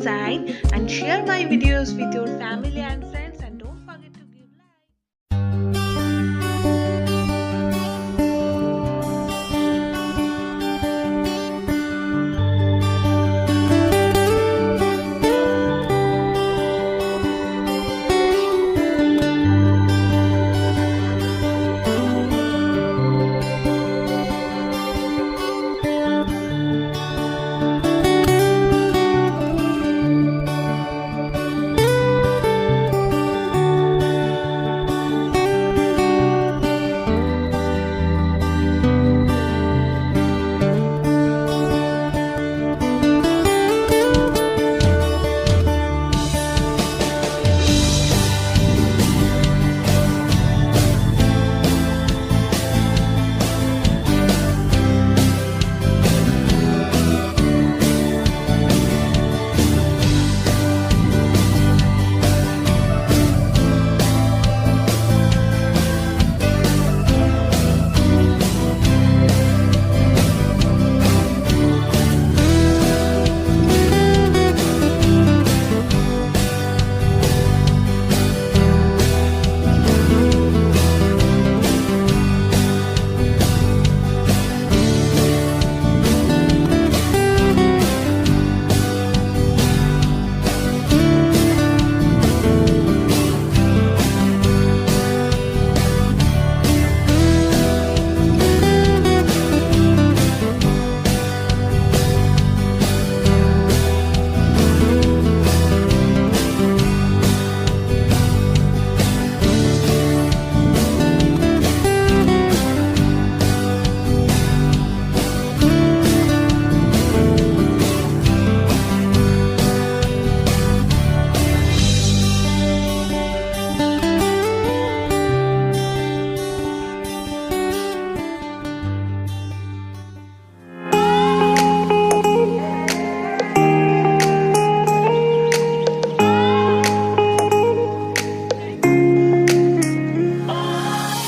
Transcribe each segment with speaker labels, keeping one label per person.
Speaker 1: sign and share my videos with your family and friends, and don't forget to give like.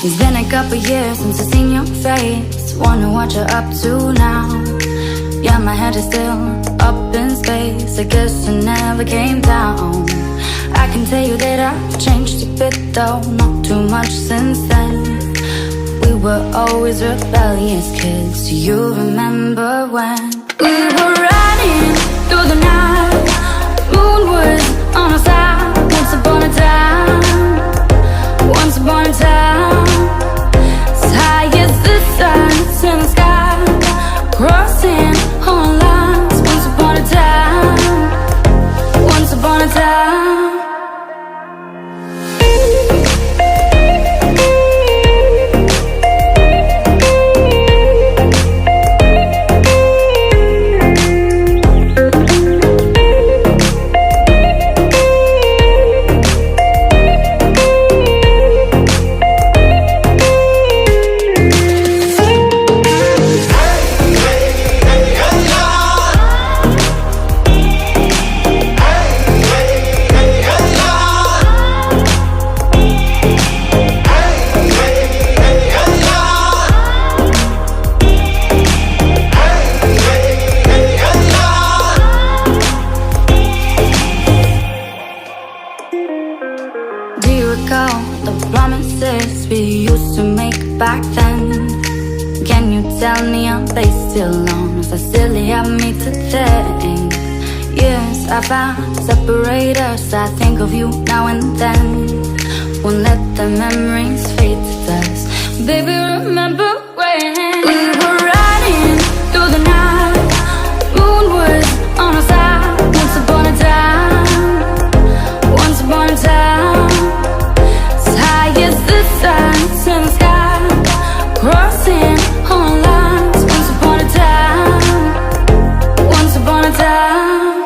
Speaker 2: It's been a couple years since I've seen your face. Wonder what you're up to now. Yeah, my head is still up in space. I guess I never came down. I can tell you that I've changed a bit though, not too much since then. We were always rebellious kids. Do you remember when we were running through the night? Moon was on our side. Once upon a time, once upon a time, as high as the sun's in the sky, crossing all lines. Once upon a time, once upon a time. The promises we used to make back then. Can you tell me are they still on? If I still have me to thank. Years I found separate us. I think of you now and then. Won't let the memories fade to dust. Baby, remember when we were riding through the night? Moon was on our side. Once upon a time, once upon a time, as the sun's in the sky, crossing all lines. Once upon a time, once upon a time.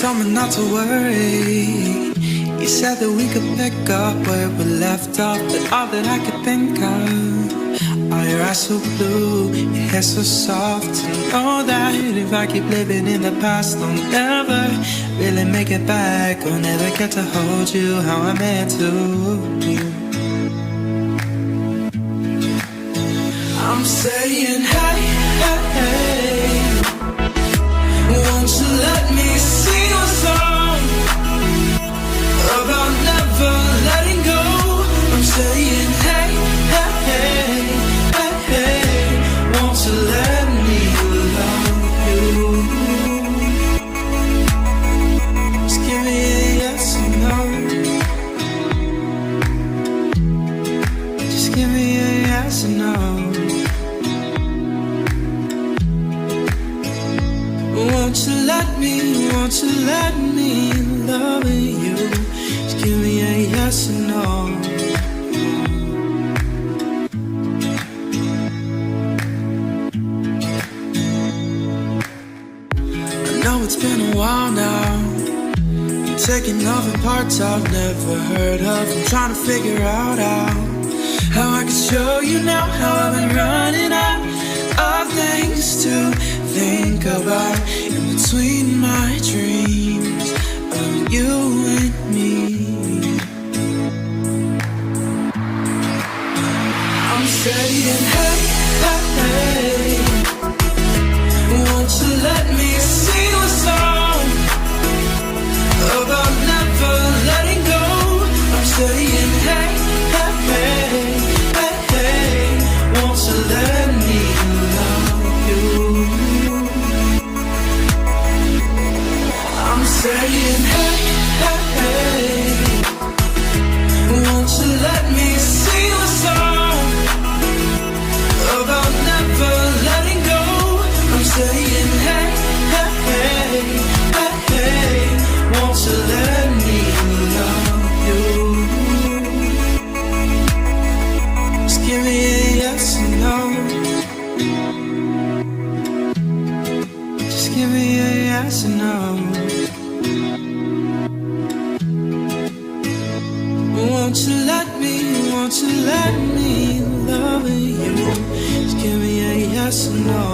Speaker 3: told me not to worry. You said that we could pick up where we left off, but all that I could think of are your eyes so blue, your hair so soft. To know that if I keep living in the past, I'll never really make it back. I'll never get to hold you how I meant to. I'm saying hey, hey, hey, won't you let me sing a song about never letting go? I'm saying hey, hey, hey, hey, hey, won't you let me love you? Just give me a yes or no. Just give me a yes or no. Won't you let me love you? Just give me a yes or no. I know it's been a while now. You're taking over parts I've never heard of. I'm trying to figure out how I can show you now how I've been running out of things to think about in between my dreams of you and me. I'm saying hey, hey, hey, won't you let me sing a song about never letting go? I'm saying hey, hey, hey, hey, hey, won't you let me love you? I'm saying hey, hey, hey, won't you let me sing a song about never letting go? I'm saying hey, hey, hey, hey, hey, won't you let me love you? Just give me a yes or no. Just give me a yes or no. Won't you let me love you? Just give me a yes or no.